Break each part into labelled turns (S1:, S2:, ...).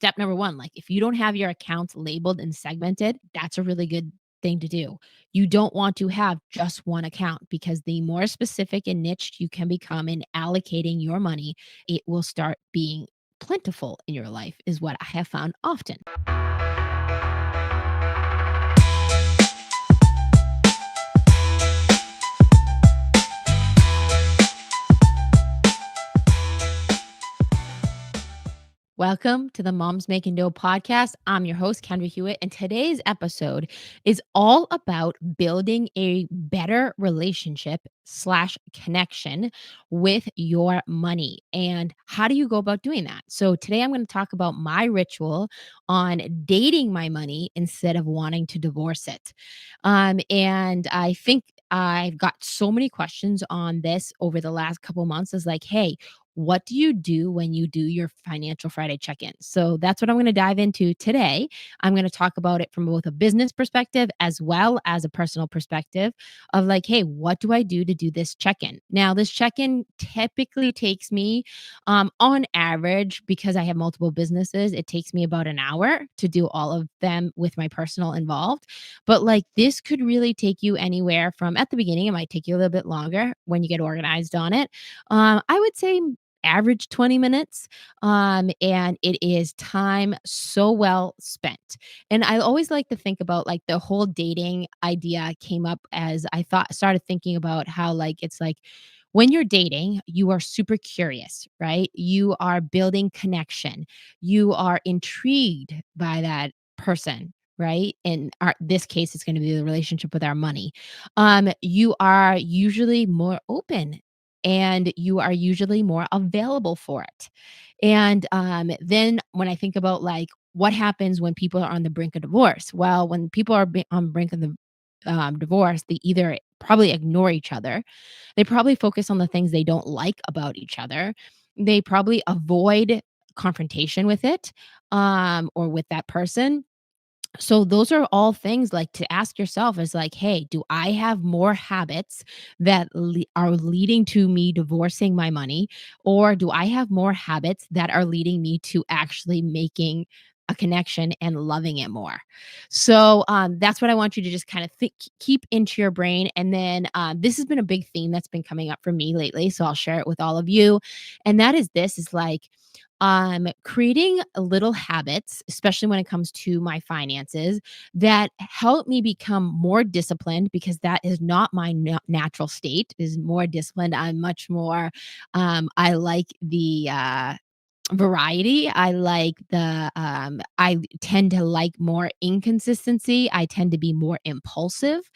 S1: step number one, like if you don't have your accounts labeled and segmented, that's a really good thing to do. You don't want to have just one account because the more specific and niche you can become in allocating your money, it will start being plentiful in your life, is what I have found often. Welcome to the Moms Making Dough podcast. I'm your host, Kendra Hewitt, and today's episode is all about building a better relationship slash connection with your money. And how do you go about doing that? So today I'm going to talk about my ritual on dating my money instead of wanting to divorce it. And I think I've got so many questions on this over the last couple months is like, hey, what do you do when you do your financial Friday check-in? So that's what I'm going to dive into today. I'm going to talk about it from both a business perspective as well as a personal perspective of like, hey, what do I do to do this check-in? Now, this check-in typically takes me on average, because I have multiple businesses, it takes me about an hour to do all of them with my personal involved. But like this could really take you anywhere from at the beginning, it might take you a little bit longer when you get organized on it. I would say average 20 minutes. And it is time so well spent. And I always like to think about like the whole dating idea came up as I thought, started thinking about how like it's like when you're dating, you are super curious, right? You are building connection. You are intrigued by that person, right? In our this case, it's going to be the relationship with our money. You are usually more open and you are usually more available for it. And then when I think about like what happens when people are on the brink of divorce, well, when people are on the brink of the divorce, they either probably ignore each other, they probably focus on the things they don't like about each other, they probably avoid confrontation with it or with that person. So those are all things like to ask yourself is like, hey, do I have more habits that are leading to me divorcing my money? Or do I have more habits that are leading me to actually making a connection and loving it more? So that's what I want you to just kind of think, keep into your brain. And then this has been a big theme that's been coming up for me lately. So I'll share it with all of you. And that is this is like, creating little habits, especially when it comes to my finances, that help me become more disciplined because that is not my natural state. Is more disciplined. I'm much more. I like the variety. I like the. I tend to like more inconsistency. I tend to be more impulsive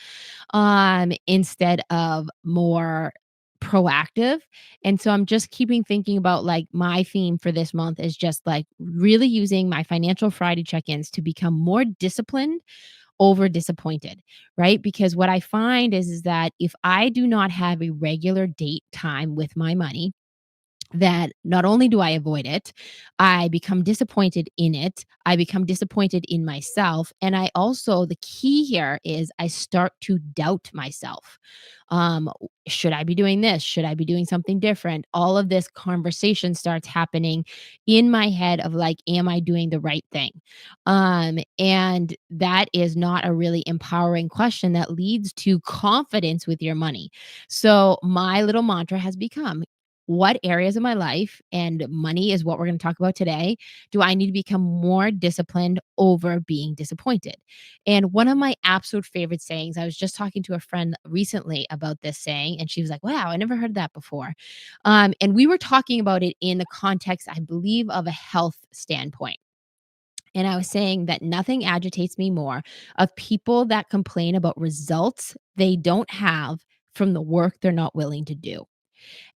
S1: instead of more proactive. And so I'm just keeping thinking about like my theme for this month is just like really using my financial Friday check-ins to become more disciplined over disappointed, right? Because what I find is that if I do not have a regular date time with my money, that not only do I avoid it, I become disappointed in it. I become disappointed in myself. And I also, the key here is I start to doubt myself. Should I be doing this? Should I be doing something different? All of this conversation starts happening in my head of like, am I doing the right thing? And that is not a really empowering question that leads to confidence with your money. So my little mantra has become what areas of my life, and money is what we're going to talk about today, do I need to become more disciplined over being disappointed? And one of my absolute favorite sayings, I was just talking to a friend recently about this saying, and she was like, wow, I never heard that before. And we were talking about it in the context, I believe, of a health standpoint. And I was saying that nothing agitates me more of people that complain about results they don't have from the work they're not willing to do.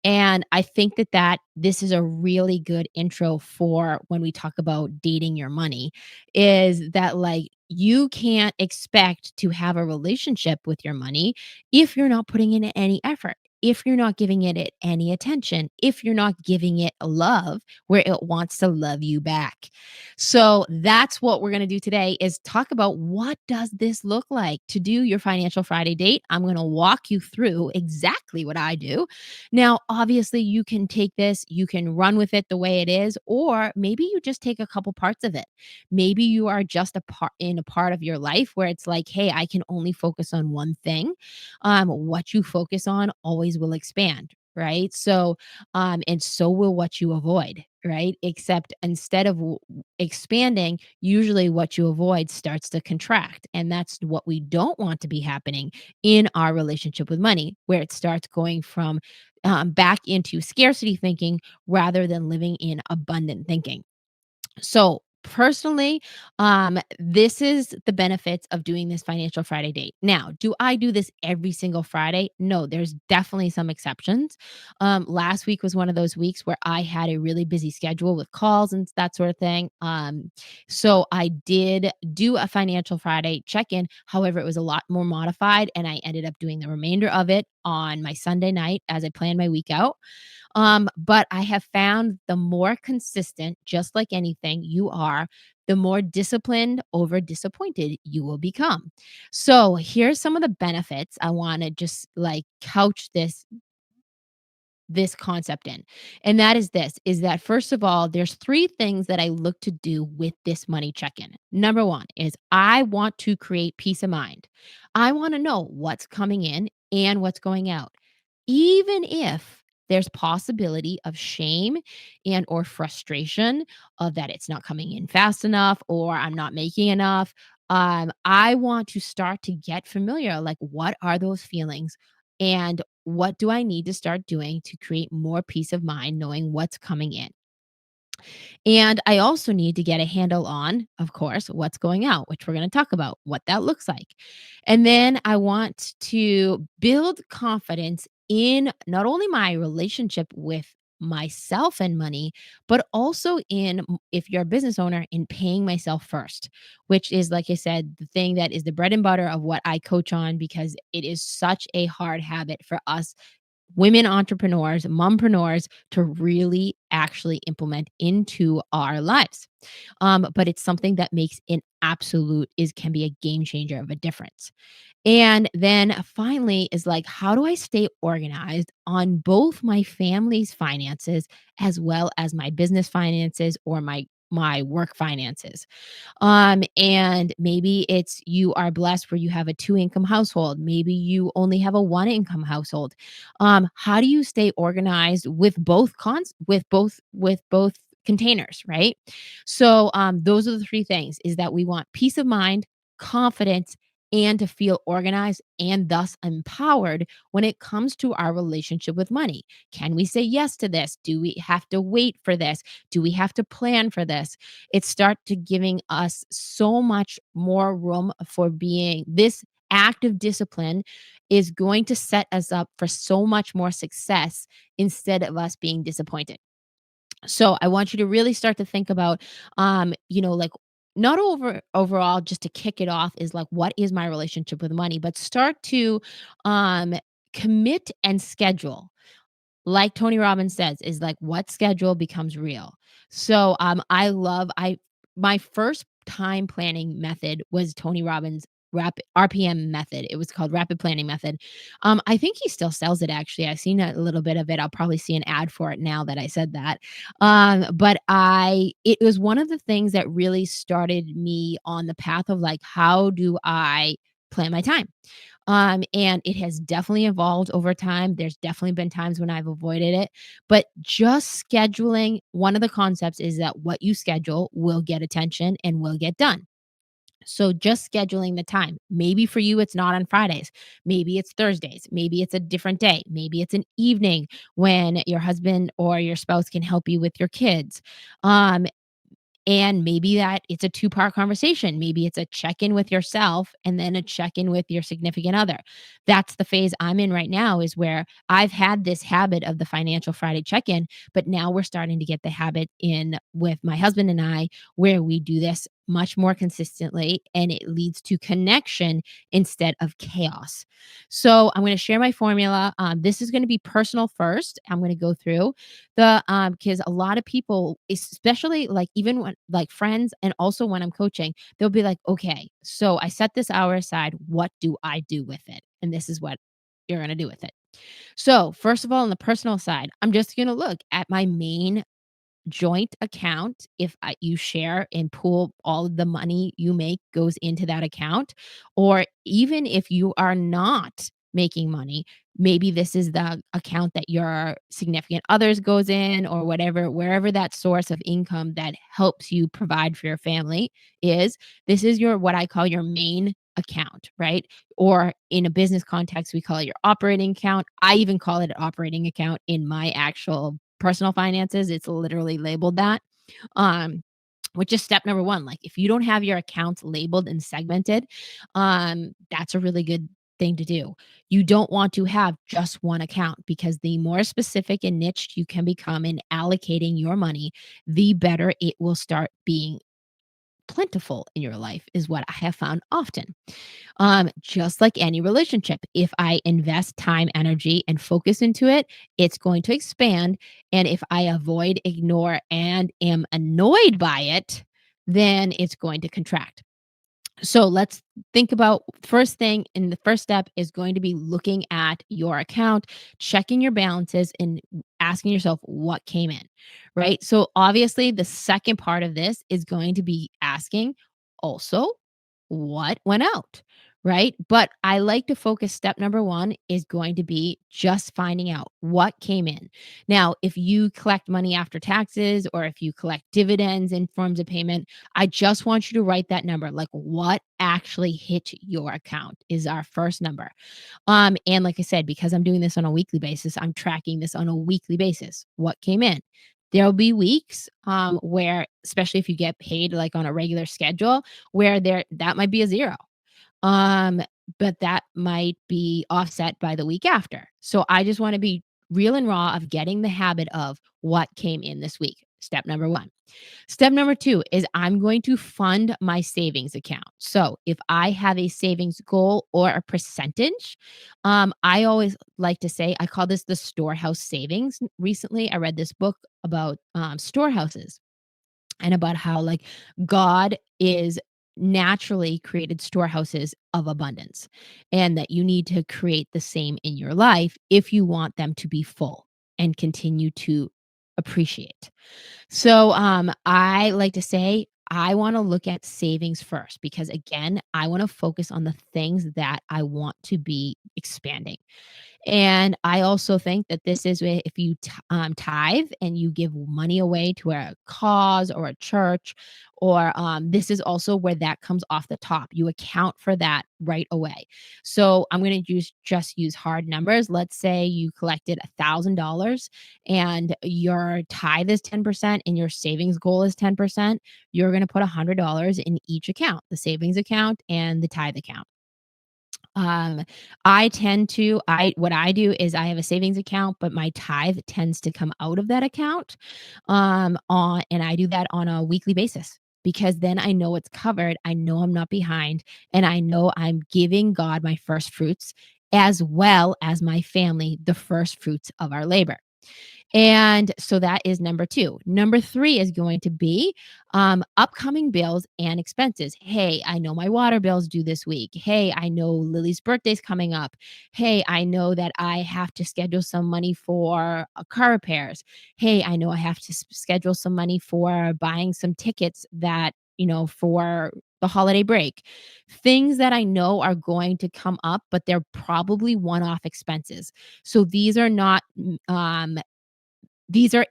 S1: And I think that this is a really good intro for when we talk about dating your money, is that, like, you can't expect to have a relationship with your money if you're not putting in any effort. if you're not giving it any attention, if you're not giving it love where it wants to love you back. So that's what we're going to do today is talk about what does this look like to do your financial Friday date. I'm going to walk you through exactly what I do. Now, obviously you can take this, you can run with it the way it is, or maybe you just take a couple parts of it. Maybe you are just a part of your life where it's like, hey, I can only focus on one thing. What you focus on always will expand, right? So, and so will what you avoid, right? Except instead of expanding, usually what you avoid starts to contract. And that's what we don't want to be happening in our relationship with money, where it starts going from back into scarcity thinking rather than living in abundant thinking. So, personally, this is the benefits of doing this Financial Friday date. Now, do I do this every single Friday? No, there's definitely some exceptions. Last week was one of those weeks where I had a really busy schedule with calls and that sort of thing. So I did do a Financial Friday check-in. However, it was a lot more modified, and I ended up doing the remainder of it on my Sunday night as I planned my week out. But I have found the more consistent, just like anything you are, the more disciplined over disappointed you will become. So here's some of the benefits I want to just like couch this concept in. And that is this is that first of all, there's three things that I look to do with this money check-in. Number 1 is I want to create peace of mind. I want to know what's coming in and what's going out. Even if there's possibility of shame and or frustration of that it's not coming in fast enough or I'm not making enough. I want to start to get familiar. Like, what are those feelings? And what do I need to start doing to create more peace of mind knowing what's coming in? And I also need to get a handle on, of course, what's going out, which we're going to talk about, what that looks like. And then I want to build confidence in not only my relationship with myself and money, but also in, if you're a business owner, in paying myself first, which is, like I said, the thing that is the bread and butter of what I coach on because it is such a hard habit for us women entrepreneurs, mompreneurs to really actually implement into our lives. But it's something that makes an absolute is can be a game changer of a difference. And then finally is like, how do I stay organized on both my family's finances as well as my business finances or my work finances? And maybe it's you are blessed where you have a two-income household. Maybe you only have a one-income household. How do you stay organized with both containers, right? So those are the three things is that we want peace of mind, confidence, and to feel organized and thus empowered when it comes to our relationship with money. Can we say yes to this? Do we have to wait for this? Do we have to plan for this? It start to giving us so much more room for being this act of discipline is going to set us up for so much more success instead of us being disappointed. So I want you to really start to think about, like not overall, just to kick it off is like, what is my relationship with money? But start to um, commit and schedule like Tony Robbins says, is like what schedule becomes real. So I my first time planning method was Tony Robbins rapid RPM method. It was called rapid planning method. I think he still sells it actually. I've seen a little bit of it. I'll probably see an ad for it now that I said that. But I it was one of the things that really started me on the path of like, how do I plan my time? And it has definitely evolved over time. There's definitely been times when I've avoided it, but just scheduling, one of the concepts is that what you schedule will get attention and will get done. So just scheduling the time. Maybe for you, it's not on Fridays. Maybe it's Thursdays. Maybe it's a different day. Maybe it's an evening when your husband or your spouse can help you with your kids. Um, and maybe that it's a two-part conversation. Maybe it's a check-in with yourself and then a check-in with your significant other. That's the phase I'm in right now is where I've had this habit of the financial Friday check-in, but now we're starting to get the habit in with my husband and I where we do this much more consistently, and it leads to connection instead of chaos. So I'm going to share my formula. This is going to be personal first. I'm going to go through the because a lot of people, especially like even when like friends and also when I'm coaching, they'll be like, okay, so I set this hour aside. What do I do with it? And this is what you're going to do with it. So, first of all, on the personal side, I'm just going to look at my main joint account. If you share and pool all of the money you make goes into that account, or even if you are not making money, maybe this is the account that your significant others goes in, or whatever, wherever that source of income that helps you provide for your family is. This is your, what I call your main account, right? Or in a business context, we call it your operating account. I even call it an operating account in my actual personal finances. It's literally labeled that. Um, which is step number one. Like if you don't have your accounts labeled and segmented, that's a really good thing to do. You don't want to have just one account, because the more specific and niched you can become in allocating your money, the better it will start being plentiful in your life, is what I have found often. Just like any relationship, if I invest time, energy, and focus into it, it's going to expand. And if I avoid, ignore, and am annoyed by it, then it's going to contract. So let's think about, first thing in the first step is going to be looking at your account, checking your balances, and asking yourself what came in, right? So obviously, the second part of this is going to be asking also what went out, right? But I like to focus, step number one is going to be just finding out what came in. Now, if you collect money after taxes, or if you collect dividends in forms of payment, I just want you to write that number. Like, what actually hit your account is our first number. And like I said, because I'm doing this on a weekly basis, I'm tracking this on a weekly basis. What came in? There'll be weeks where, especially if you get paid like on a regular schedule, where there that might be a zero. Um, but that might be offset by the week after. So I just want to be real and raw of getting the habit of what came in this week. Step number one. Step number two is I'm going to fund my savings account. So if I have a savings goal or a percentage, I always like to say, I call this the storehouse savings. Recently, I read this book about storehouses, and about how like God is naturally created storehouses of abundance, and that you need to create the same in your life if you want them to be full and continue to appreciate. So, I like to say I want to look at savings first, because again, I want to focus on the things that I want to be expanding. And I also think that this is if you tithe and you give money away to a cause or a church, or this is also where that comes off the top. You account for that right away. So I'm going to just use hard numbers. Let's say you collected $1,000 and your tithe is 10% and your savings goal is 10%. You're going to put $100 in each account, the savings account and the tithe account. Um, I tend to I what I do is I have a savings account, but my tithe tends to come out of that account, on and I do that on a weekly basis, because then I know it's covered, I know I'm not behind, and I know I'm giving God my first fruits, as well as my family the first fruits of our labor. And so that is number 2. Number 3 is going to be, upcoming bills and expenses. Hey, I know my water bill's due this week. Hey, I know Lily's birthday's coming up. Hey, I know that I have to schedule some money for car repairs. Hey, I know I have to schedule some money for buying some tickets that, for the holiday break. Things that I know are going to come up, but they're probably one-off expenses. So these are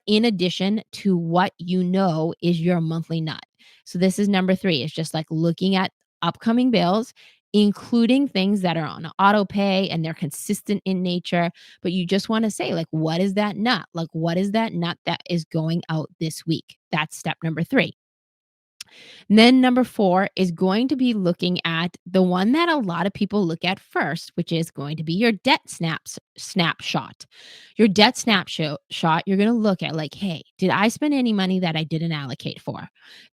S1: in addition to what you know is your monthly nut. So this is number 3. It's just like looking at upcoming bills, including things that are on auto pay and they're consistent in nature, but you just want to say like, what is that nut? Like, what is that nut that is going out this week? That's step number 3. And then number 4 is going to be looking at the one that a lot of people look at first, which is going to be your debt snapshot. Your debt snapshot, you're going to look at like, "Hey, did I spend any money that I didn't allocate for?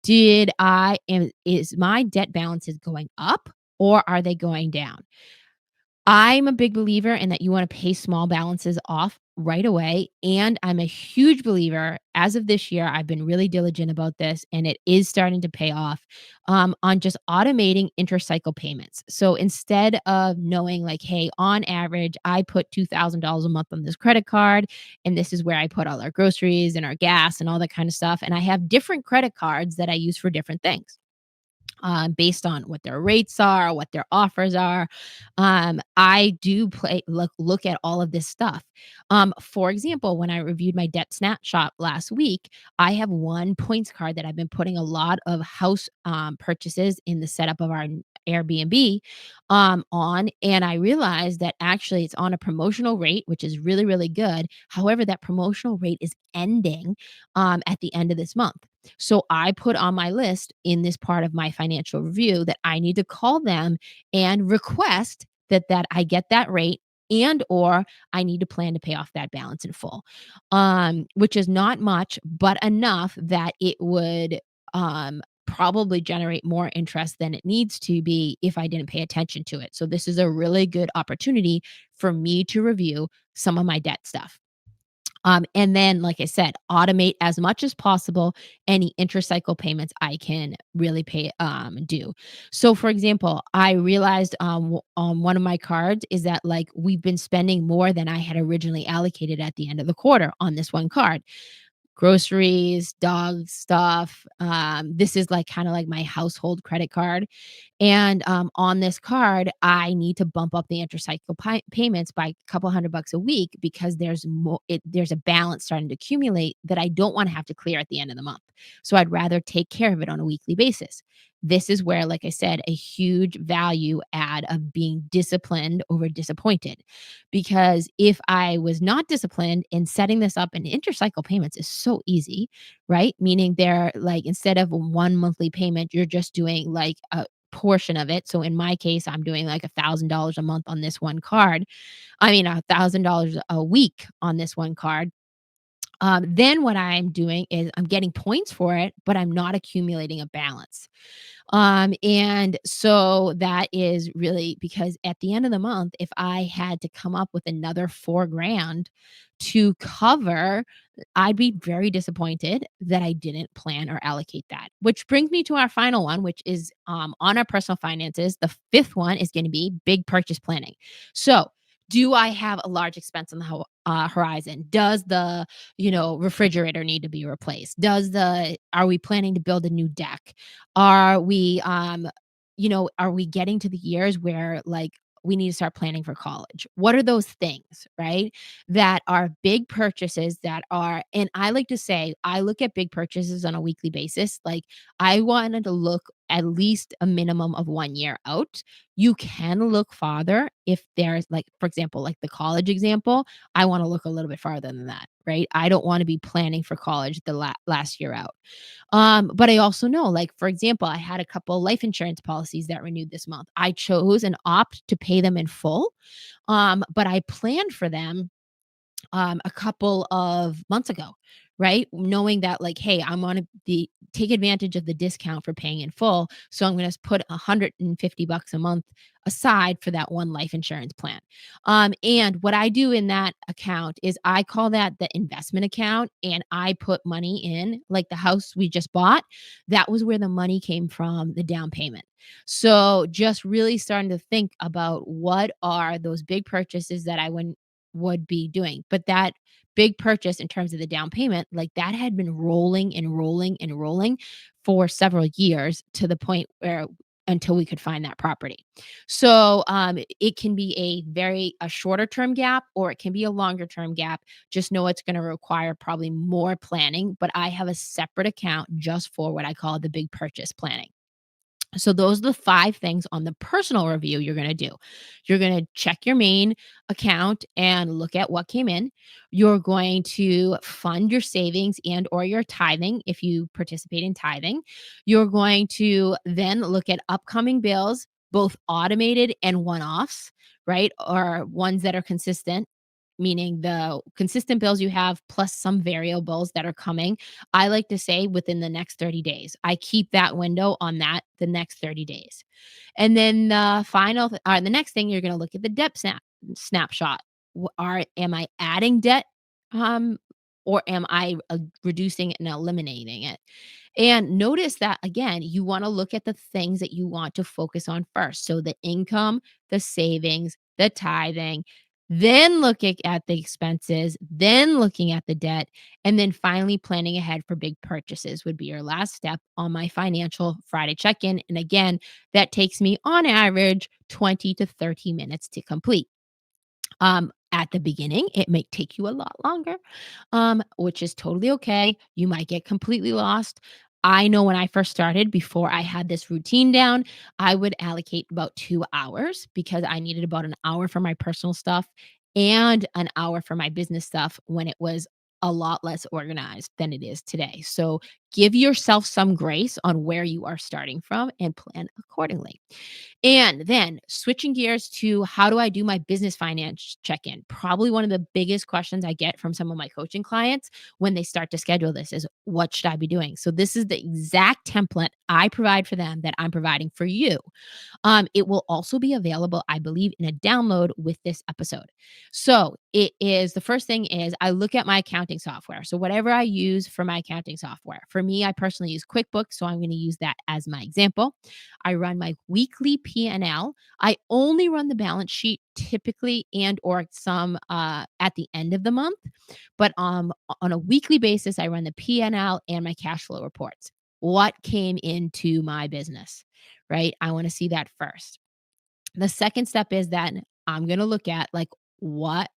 S1: Is my debt balances going up or are they going down?" I'm a big believer in that you wanna pay small balances off right away, and I'm a huge believer as of this year, I've been really diligent about this, and it is starting to pay off, on just automating intercycle payments. So instead of knowing like, "Hey, on average, I put $2,000 a month on this credit card, and this is where I put all our groceries and our gas and all that kind of stuff," and I have different credit cards that I use for different things based on what their rates are, what their offers are. I do look at all of this stuff. For example, when I reviewed my debt snapshot last week, I have one points card that I've been putting a lot of house purchases in the setup of our Airbnb on, and I realized that actually it's on a promotional rate, which is really, really good. However, that promotional rate is ending at the end of this month. So I put on my list in this part of my financial review that I need to call them and request that I get that rate and or I need to plan to pay off that balance in full. Which is not much, but enough that it would probably generate more interest than it needs to be if I didn't pay attention to it. So this is a really good opportunity for me to review some of my debt stuff. And then, like I said, automate as much as possible any intercycle payments I can really do. So, for example, I realized on one of my cards is that like we've been spending more than I had originally allocated at the end of the quarter on this one card. Groceries, dog stuff. This is like kind of like my household credit card. And, on this card, I need to bump up the intercycle payments by a couple $100 a week because there's a balance starting to accumulate that I don't wanna have to clear at the end of the month. So I'd rather take care of it on a weekly basis. This is where, like I said, a huge value add of being disciplined over disappointed. Because if I was not disciplined in setting this up, and intercycle payments is so easy, right? Meaning they're like instead of one monthly payment, you're just doing like a portion of it. So in my case, I'm doing like $1,000 a month on this one card. I mean, $1,000 a week on this one card. Then what I'm doing is I'm getting points for it, but I'm not accumulating a balance. And so that is really because at the end of the month, if I had to come up with another 4 grand to cover, I'd be very disappointed that I didn't plan or allocate that. Which brings me to our final one, which is on our personal finances. The fifth one is going to be big purchase planning. So, do I have a large expense on the horizon? Does the refrigerator need to be replaced? Are we planning to build a new deck? Are we, are we getting to the years where like we need to start planning for college? What are those things, right? That are big purchases that are, and I like to say, I look at big purchases on a weekly basis. Like I wanted to look at least a minimum of 1 year out. You can look farther if there's like, for example, like the college example, I want to look a little bit farther than that, right? I don't want to be planning for college the last year out. But I also know, like, for example, I had a couple life insurance policies that renewed this month. I chose and opt to pay them in full. But I planned for them a couple of months ago, right? Knowing that, like, hey, I'm going to be take advantage of the discount for paying in full. So I'm going to put $150 a month aside for that one life insurance plan. And what I do in that account is I call that the investment account and I put money in, like the house we just bought. That was where the money came from, the down payment. So just really starting to think about what are those big purchases that I would be doing. But that big purchase in terms of the down payment, like that had been rolling and rolling and rolling for several years to the point where until we could find that property. So it can be a shorter term gap or it can be a longer term gap. Just know it's going to require probably more planning, but I have a separate account just for what I call the big purchase planning. So those are the 5 things on the personal review you're gonna do. You're gonna check your main account and look at what came in. You're going to fund your savings and or your tithing if you participate in tithing. You're going to then look at upcoming bills, both automated and one-offs, right? Or ones that are consistent, meaning the consistent bills you have plus some variables that are coming. I like to say within the next 30 days. I keep that window on that the next 30 days. And then the next thing you're going to look at the snapshot. Am I adding debt um or am I reducing it and eliminating it? And notice that again, you want to look at the things that you want to focus on first. So the income, the savings, the tithing, then looking at the expenses, then looking at the debt, and then finally planning ahead for big purchases would be your last step on my financial Friday check in. And again, that takes me on average 20 to 30 minutes to complete. At the beginning, it may take you a lot longer, which is totally okay. You might get completely lost. I know when I first started, before I had this routine down, I would allocate about 2 hours because I needed about an hour for my personal stuff and an hour for my business stuff when it was a lot less organized than it is today. So give yourself some grace on where you are starting from and plan accordingly. And then switching gears to how do I do my business finance check in? Probably one of the biggest questions I get from some of my coaching clients when they start to schedule this is what should I be doing? So, this is the exact template I provide for them that I'm providing for you. It will also be available, I believe, in a download with this episode. So it is the first thing is I look at my accounting software. So whatever I use for my accounting software, for me, I personally use QuickBooks, so I'm going to use that as my example. I run my weekly P&L. I only run the balance sheet typically and or some at the end of the month, but on a weekly basis, I run the P&L and my cash flow reports. What came into my business? Right? I want to see that first. The second step is that I'm going to look at like what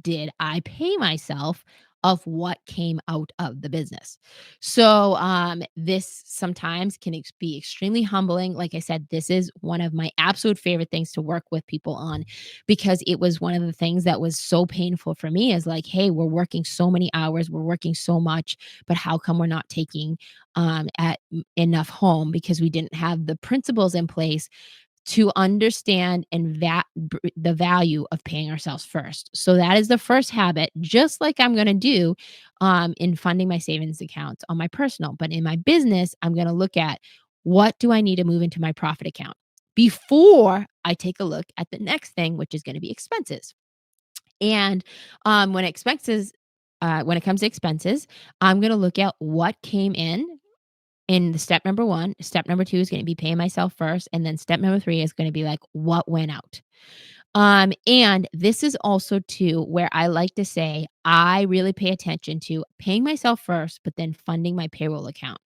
S1: did I pay myself of what came out of the business. So this sometimes can be extremely humbling. Like I said, this is one of my absolute favorite things to work with people on because it was one of the things that was so painful for me is like, hey, we're working so many hours, we're working so much, but how come we're not taking enough home because we didn't have the principles in place to understand the value of paying ourselves first. So that is the first habit, just like I'm going to do in funding my savings accounts on my personal. But in my business, I'm going to look at what do I need to move into my profit account before I take a look at the next thing, which is going to be expenses. And when it comes to expenses, I'm going to look at what came in the step number 1. Step number 2 is gonna be paying myself first, and then step number 3 is gonna be, like, what went out? And this is also too where I like to say I really pay attention to paying myself first, but then funding my payroll account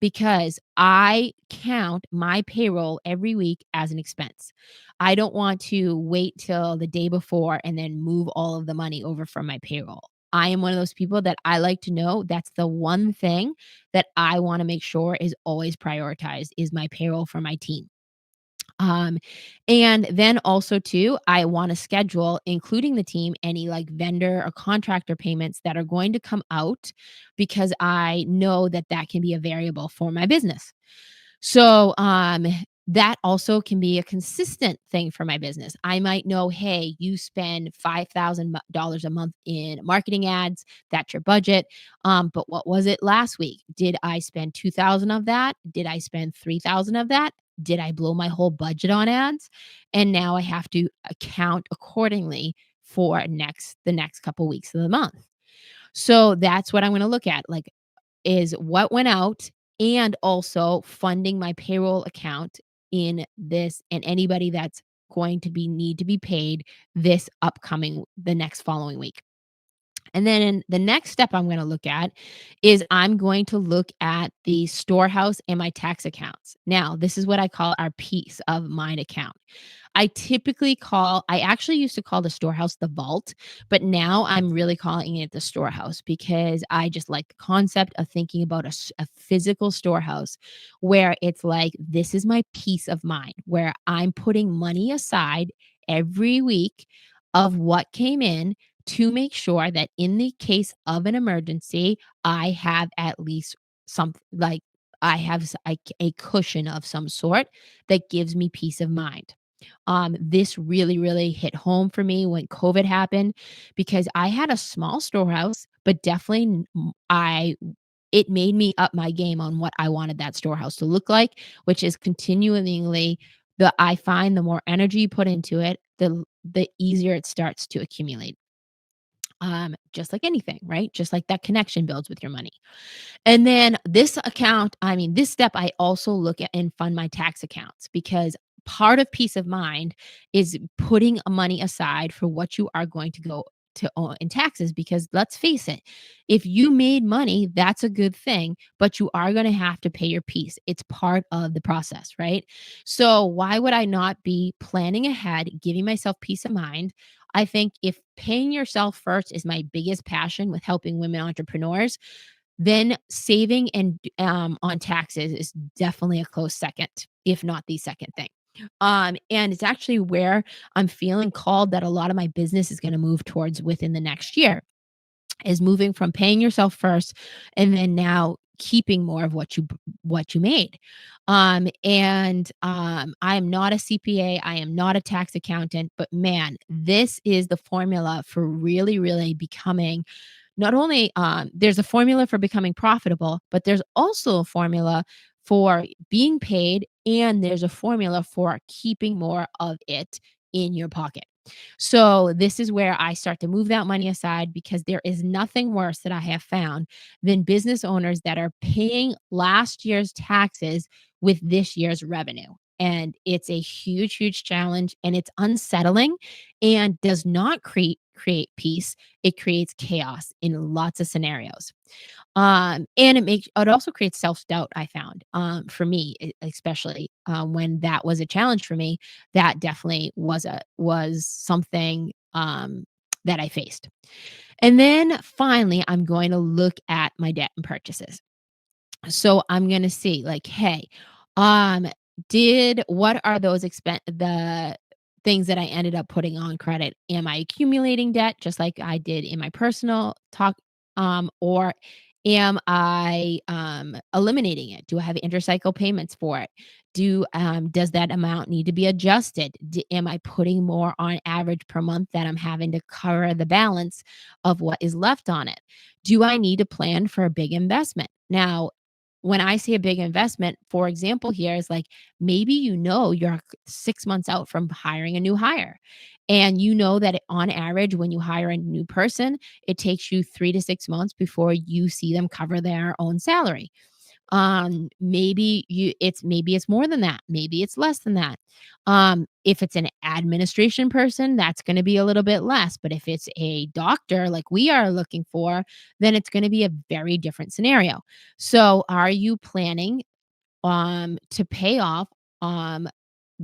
S1: because I count my payroll every week as an expense. I don't want to wait till the day before and then move all of the money over from my payroll. I am one of those people that I like to know that's the one thing that I want to make sure is always prioritized is my payroll for my team. Um, and then also too, I want to schedule, including the team, any like vendor or contractor payments that are going to come out because I know that that can be a variable for my business. So, that also can be a consistent thing for my business. I might know, hey, you spend $5,000 a month in marketing ads. That's your budget. But what was it last week? Did I spend 2,000 of that? Did I spend 3,000 of that? Did I blow my whole budget on ads? And now I have to account accordingly for the next couple weeks of the month. So that's what I'm going to look at. Like is what went out and also funding my payroll account in this and anybody that's going to be need to be paid this upcoming the next following week. And then the next step I'm gonna look at is I'm going to look at the storehouse and my tax accounts. Now, this is what I call our peace of mind account. I actually used to call the storehouse the vault, but now I'm really calling it the storehouse because I just like the concept of thinking about a physical storehouse where it's like, this is my peace of mind, where I'm putting money aside every week of what came in to make sure that in the case of an emergency, I have at least some like I have a cushion of some sort that gives me peace of mind. This really, really hit home for me when COVID happened because I had a small storehouse, but definitely I it made me up my game on what I wanted that storehouse to look like, which is continually I find the more energy you put into it, the easier it starts to accumulate. Just like anything, right? Just like that connection builds with your money. And then this step, I also look at and fund my tax accounts because part of peace of mind is putting money aside for what you are going to go to owe in taxes. Because let's face it, if you made money, that's a good thing, but you are going to have to pay your piece. It's part of the process, right? So, why would I not be planning ahead, giving myself peace of mind? I think if paying yourself first is my biggest passion with helping women entrepreneurs, then saving and on taxes is definitely a close second, if not the second thing. And it's actually where I'm feeling called that a lot of my business is going to move towards within the next year is moving from paying yourself first and then now keeping more of what you made. I am not a CPA, I am not a tax accountant, but man, this is the formula for really, really becoming not only there's a formula for becoming profitable, but there's also a formula for being paid, and there's a formula for keeping more of it in your pocket. So this is where I start to move that money aside because there is nothing worse that I have found than business owners that are paying last year's taxes with this year's revenue. And it's a huge, huge challenge and it's unsettling and does not create peace. It creates chaos in lots of scenarios. And it also creates self-doubt, I found, for me, especially, when that was a challenge for me, that definitely was something, that I faced. And then finally, I'm going to look at my debt and purchases. So I'm gonna see like, hey, um, did what are the things that I ended up putting on credit? Am I accumulating debt just like I did in my personal talk? Or am I eliminating it? Do I have intercycle payments for it? Does that amount need to be adjusted? Am I putting more on average per month that I'm having to cover the balance of what is left on it? Do I need to plan for a big investment? Now, when I say a big investment, for example, here is like maybe you're 6 months out from hiring a new hire. And you know that on average, when you hire a new person, it takes you 3 to 6 months before you see them cover their own salary. Maybe it's more than that, maybe it's less than that. If it's an administration person, that's going to be a little bit less, but if it's a doctor like we are looking for, then it's going to be a very different scenario. So are you planning to pay off um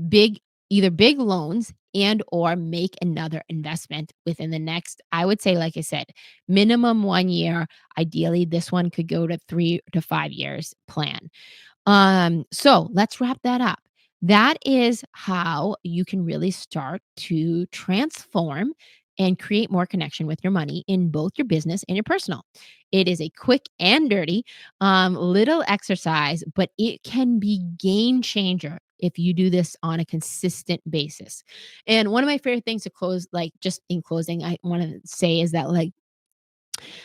S1: big either big loans and or make another investment within the next, I would say, like I said, minimum 1 year. Ideally this one could go to 3 to 5 years plan. So let's wrap that up. That is how you can really start to transform and create more connection with your money in both your business and your personal. It is a quick and dirty little exercise, but it can be game changer if you do this on a consistent basis. And one of my favorite things to close, like just in closing, I want to say is that like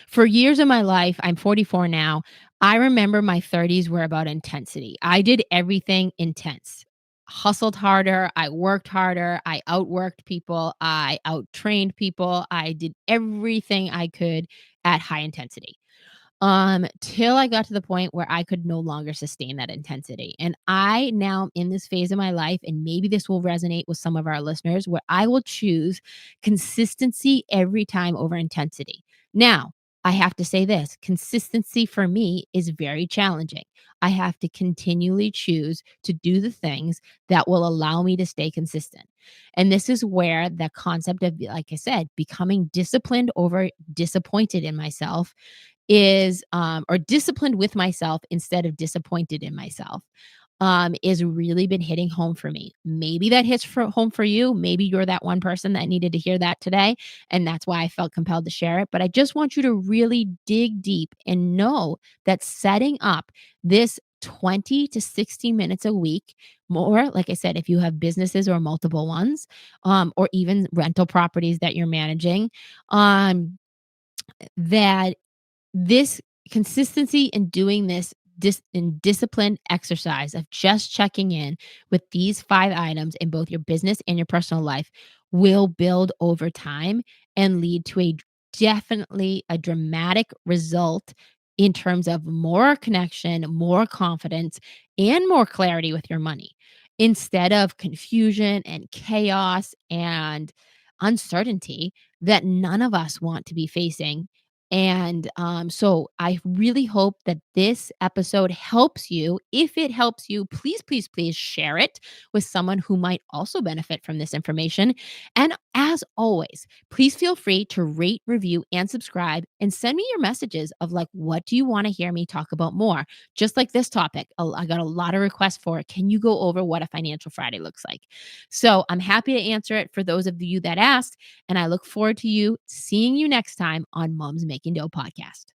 S1: for years of my life, I'm 44 now. I remember my 30s were about intensity. I did everything intense. Hustled harder, I worked harder, I outworked people, I outtrained people, I did everything I could at high intensity. Till I got to the point where I could no longer sustain that intensity. And I now am in this phase of my life, and maybe this will resonate with some of our listeners, where I will choose consistency every time over intensity. Now, I have to say this, consistency for me is very challenging. I have to continually choose to do the things that will allow me to stay consistent. And this is where the concept of, like I said, becoming disciplined over disappointed in myself is, or disciplined with myself instead of disappointed in myself, is really been hitting home for me. Maybe that hits home for you. Maybe you're that one person that needed to hear that today. And that's why I felt compelled to share it. But I just want you to really dig deep and know that setting up this 20 to 60 minutes a week, more, like I said, if you have businesses or multiple ones, or even rental properties that you're managing, um, that this consistency in doing this in disciplined exercise of just checking in with these 5 items in both your business and your personal life will build over time and lead to a definitely a dramatic result in terms of more connection, more confidence, and more clarity with your money instead of confusion and chaos and uncertainty that none of us want to be facing. And so I really hope that this episode helps you. If it helps you, please, please, please share it with someone who might also benefit from this information. And as always, please feel free to rate, review, and subscribe and send me your messages of like, what do you want to hear me talk about more? Just like this topic, I got a lot of requests for it. Can you go over what a financial Friday looks like? So I'm happy to answer it for those of you that asked. And I look forward to seeing you next time on Mom's Making Dough podcast.